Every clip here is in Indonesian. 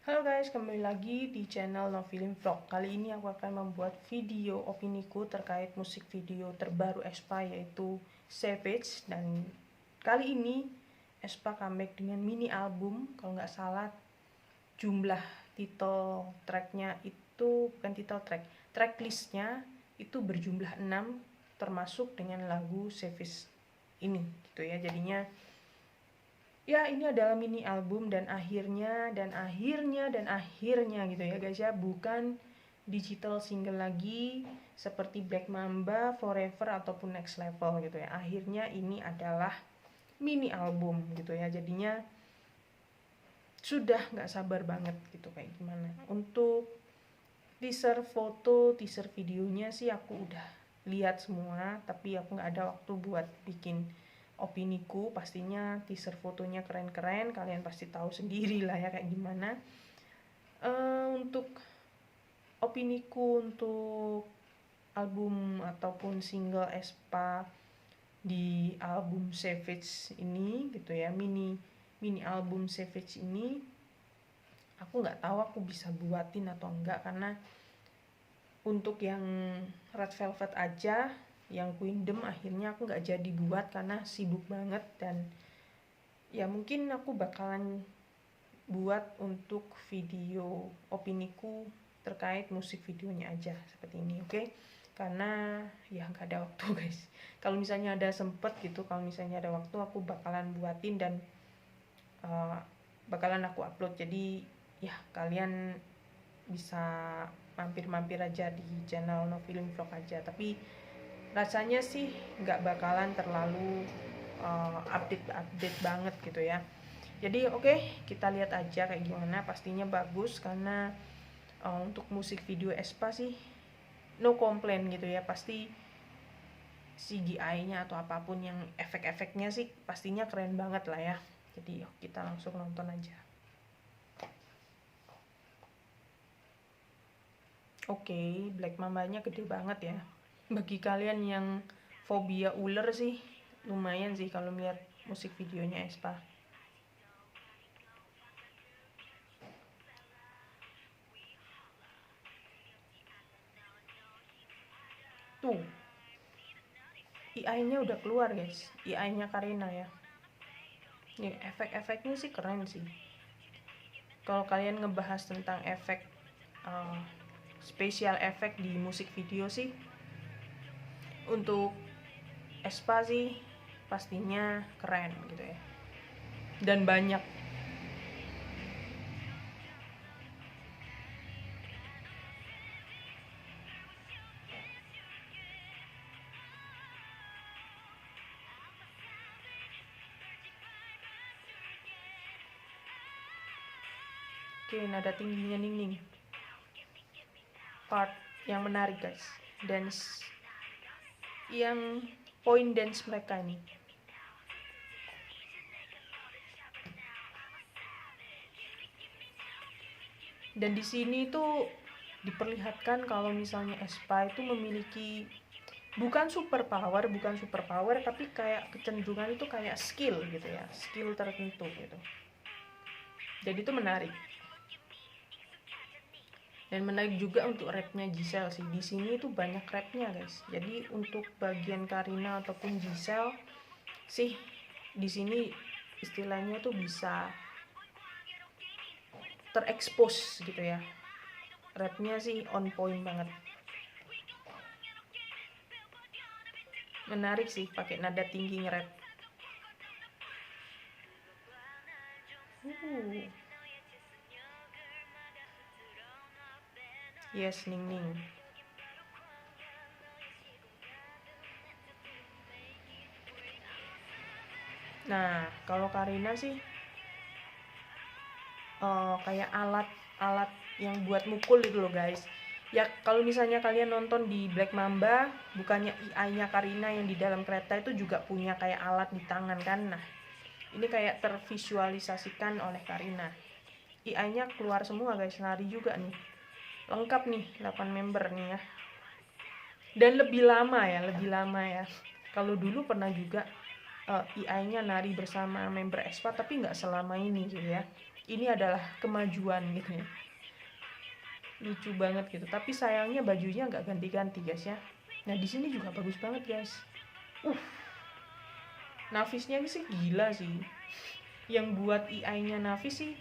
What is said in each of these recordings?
Halo guys, kembali lagi di channel No Film Vlog. Kali ini aku akan membuat video opiniku terkait musik video terbaru aespa yaitu Savage. Dan kali ini aespa comeback dengan mini album. Kalau nggak salah jumlah title tracknya itu bukan title track, tracklistnya itu berjumlah 6, termasuk dengan lagu Savage ini gitu ya. Jadinya ya ini adalah mini album dan akhirnya gitu ya guys ya, bukan digital single lagi seperti Black Mamba, Forever ataupun Next Level gitu ya. Akhirnya ini adalah mini album gitu ya. Jadinya sudah nggak sabar banget gitu kayak gimana. Untuk teaser foto, teaser videonya sih aku udah lihat semua, tapi aku nggak ada waktu buat bikin opiniku. Pastinya teaser fotonya keren-keren, kalian pasti tahu sendiri lah ya kayak gimana. Untuk opiniku untuk album ataupun single aespa di album Savage ini gitu ya, mini album Savage ini, aku nggak tahu aku bisa buatin atau enggak, karena untuk yang Red Velvet aja, yang Queendom akhirnya aku nggak jadi buat karena sibuk banget. Dan ya mungkin aku bakalan buat untuk video opiniku terkait musik videonya aja seperti ini, oke? Karena ya nggak ada waktu guys. Kalau misalnya ada sempet gitu, kalau misalnya ada waktu, aku bakalan buatin dan bakalan aku upload. Jadi ya kalian bisa mampir-mampir aja di channel No Film Vlog aja. Tapi rasanya sih nggak bakalan terlalu update banget gitu ya. Jadi oke, kita lihat aja kayak gimana. Pastinya bagus karena untuk musik video aespa sih no complain gitu ya. Pasti CGI-nya atau apapun yang efek-efeknya sih pastinya keren banget lah ya. Jadi yuk kita langsung nonton aja. Oke, Black Mambanya gede banget ya. Bagi kalian yang fobia ular sih lumayan sih kalau melihat musik videonya aespa. Tuh, AI-nya udah keluar guys, AI-nya Karina ya. Ini efek-efeknya sih keren sih. Kalau kalian ngebahas tentang efek special effect di musik video sih, untuk aespa sih pastinya keren gitu ya. Dan banyak. Oke, nada tingginya Ning. Part yang menarik guys, dance yang point dance mereka ini. Dan di sini tuh diperlihatkan kalau misalnya aespa itu memiliki bukan super power tapi kayak kecenderungan itu kayak skill gitu ya, skill tertentu gitu. Jadi itu menarik. Dan menarik juga untuk rapnya Giselle sih. Di sini tuh banyak rapnya guys. Jadi untuk bagian Karina ataupun Giselle sih di sini istilahnya tuh bisa terekspos gitu ya. Rapnya sih on point banget. Menarik sih pakai nada tinggi nge-rap. Yes, Ning. Nah, kalau Karina sih kayak alat yang buat mukul gitu loh guys. Ya kalau misalnya kalian nonton di Black Mamba, bukannya AI-nya Karina yang di dalam kereta itu juga punya kayak alat di tangan kan. Nah, ini kayak tervisualisasikan oleh Karina. AI-nya keluar semua guys, nari juga nih. Lengkap nih 8 member nih ya. Dan lebih lama ya. Kalau dulu pernah juga AI-nya nari bersama member aespa, tapi nggak selama ini gitu ya. ini adalah kemajuan gitu ya, lucu banget gitu. Tapi sayangnya bajunya nggak ganti-ganti guys ya. Nah di sini juga bagus banget guys. Nafisnya sih gila sih, yang buat AI-nya Nafis sih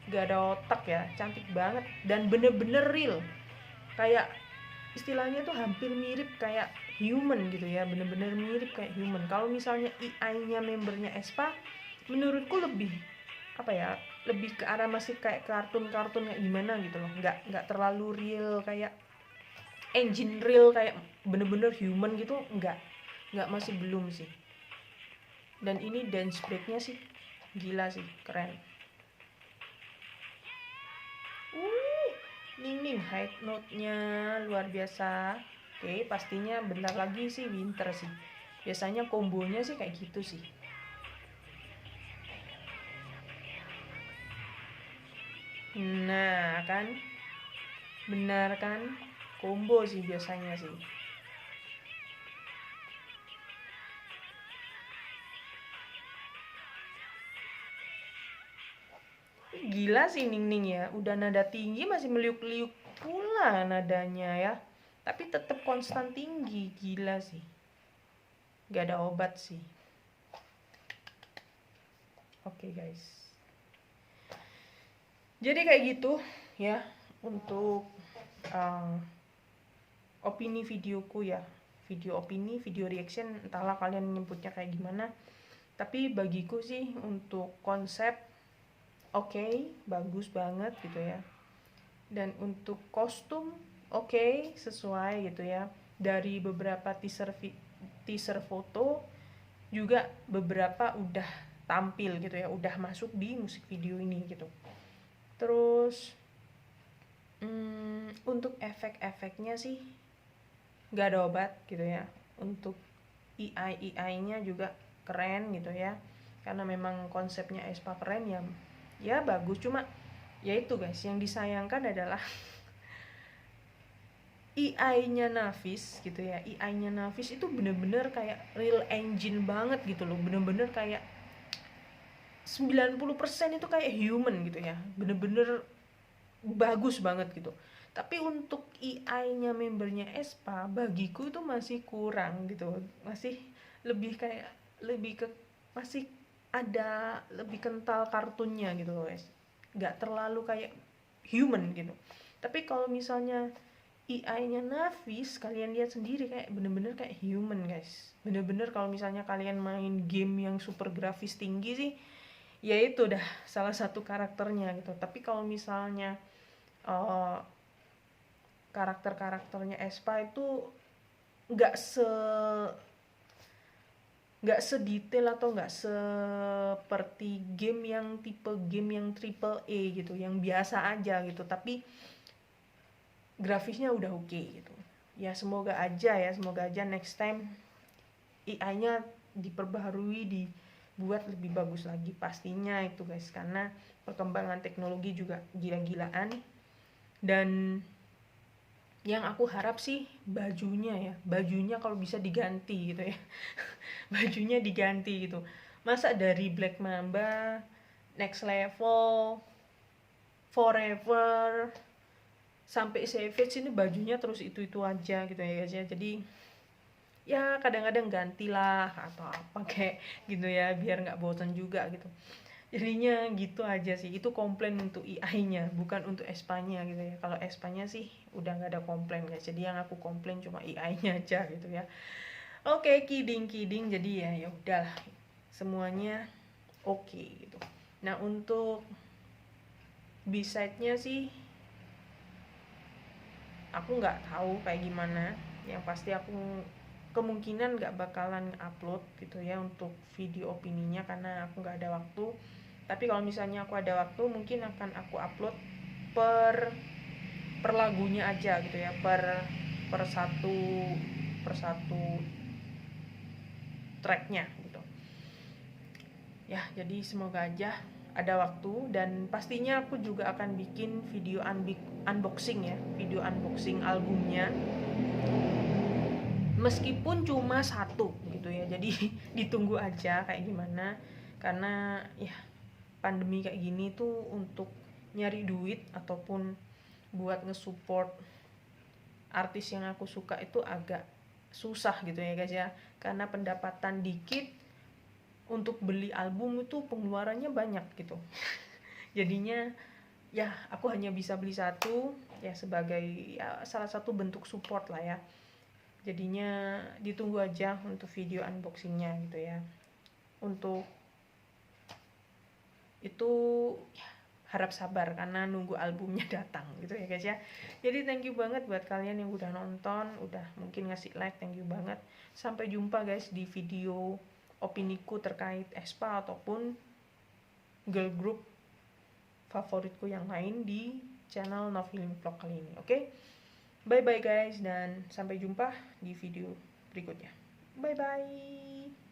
gak ada otak ya, cantik banget dan bener-bener real, kayak istilahnya tuh hampir mirip kayak human gitu ya, bener-bener mirip kayak human. Kalau misalnya AI-nya membernya Aespa, menurutku lebih apa ya, lebih ke arah masih kayak kartun-kartun kayak gimana gitu loh, nggak terlalu real kayak engine real kayak bener-bener human gitu, nggak, masih belum sih. Dan ini dance breaknya sih gila sih, keren. Ning high note-nya luar biasa. Oke, pastinya bentar lagi sih winter sih. Biasanya kombonya sih kayak gitu sih. Nah kan, benar kan, combo sih biasanya sih. Gila sih Ning ya, udah nada tinggi masih meliuk-liuk pula nadanya ya, tapi tetap konstan tinggi, gila sih, gak ada obat sih. Oke guys, jadi kayak gitu ya untuk opini videoku ya, video opini, video reaction, entahlah kalian menyebutnya kayak gimana. Tapi bagiku sih untuk konsep oke, bagus banget gitu ya. Dan untuk kostum oke, sesuai gitu ya. Dari beberapa teaser foto juga beberapa udah tampil gitu ya, udah masuk di musik video ini gitu. Terus untuk efek-efeknya sih nggak ada obat gitu ya. Untuk AI-nya juga keren gitu ya, karena memang konsepnya Aespa keren ya bagus. Cuma ya itu guys, yang disayangkan adalah AI-nya Nafis gitu ya. AI-nya Nafis itu bener-bener kayak real engine banget gitu loh, bener-bener kayak 90% itu kayak human gitu ya, bener-bener bagus banget gitu. Tapi untuk AI-nya membernya Aespa, bagiku itu masih kurang gitu, masih lebih kayak lebih ke masih ada lebih kental kartunnya gitu loh guys, nggak terlalu kayak human gitu. Tapi kalau misalnya AI-nya Nafis, kalian lihat sendiri kayak bener-bener kayak human guys, bener-bener kalau misalnya kalian main game yang super grafis tinggi sih, ya itu udah salah satu karakternya gitu. Tapi kalau misalnya karakternya Aespa itu nggak sedetail atau nggak seperti game yang tipe game yang triple A gitu, yang biasa aja gitu, tapi grafisnya udah oke gitu ya. Semoga aja next time AI-nya diperbaharui, dibuat lebih bagus lagi pastinya itu guys, karena perkembangan teknologi juga gila-gilaan. Dan yang aku harap sih bajunya kalau bisa diganti gitu ya. Bajunya diganti gitu, masa dari Black Mamba, Next Level, Forever, sampai Savage ini bajunya terus itu aja gitu ya guys ya. Jadi ya kadang-kadang gantilah atau apa kayak gitu ya, biar nggak bosan juga gitu. Jadinya gitu aja sih, itu komplain untuk AI-nya, bukan untuk Aespa-nya gitu ya. Kalau Aespa-nya sih udah nggak ada komplain guys, jadi yang aku komplain cuma AI-nya aja gitu ya. Oke, kidding, jadi ya udahlah, semuanya oke gitu. Nah untuk B-side-nya sih aku nggak tahu kayak gimana, yang pasti aku kemungkinan nggak bakalan upload gitu ya untuk video opininya, karena aku nggak ada waktu. Tapi kalau misalnya aku ada waktu, mungkin akan aku upload per lagunya aja gitu ya, per satu tracknya gitu ya. Jadi semoga aja ada waktu, dan pastinya aku juga akan bikin video unboxing ya, video unboxing albumnya, meskipun cuma satu gitu ya. Jadi ditunggu aja kayak gimana, karena ya pandemi kayak gini tuh untuk nyari duit ataupun buat nge-support artis yang aku suka itu agak susah gitu ya guys ya, karena pendapatan dikit, untuk beli album itu pengeluarannya banyak gitu. Jadinya ya aku hanya bisa beli satu ya, sebagai ya, salah satu bentuk support lah ya. Jadinya ditunggu aja untuk video unboxingnya gitu ya. Untuk itu ya, harap sabar karena nunggu albumnya datang gitu ya guys ya. Jadi thank you banget buat kalian yang udah nonton, udah mungkin ngasih like, thank you banget. Sampai jumpa guys di video opiniku terkait aespa ataupun girl group favoritku yang lain di channel Novfeeling Vlog kali ini. Oke, bye bye guys, dan sampai jumpa di video berikutnya. Bye bye.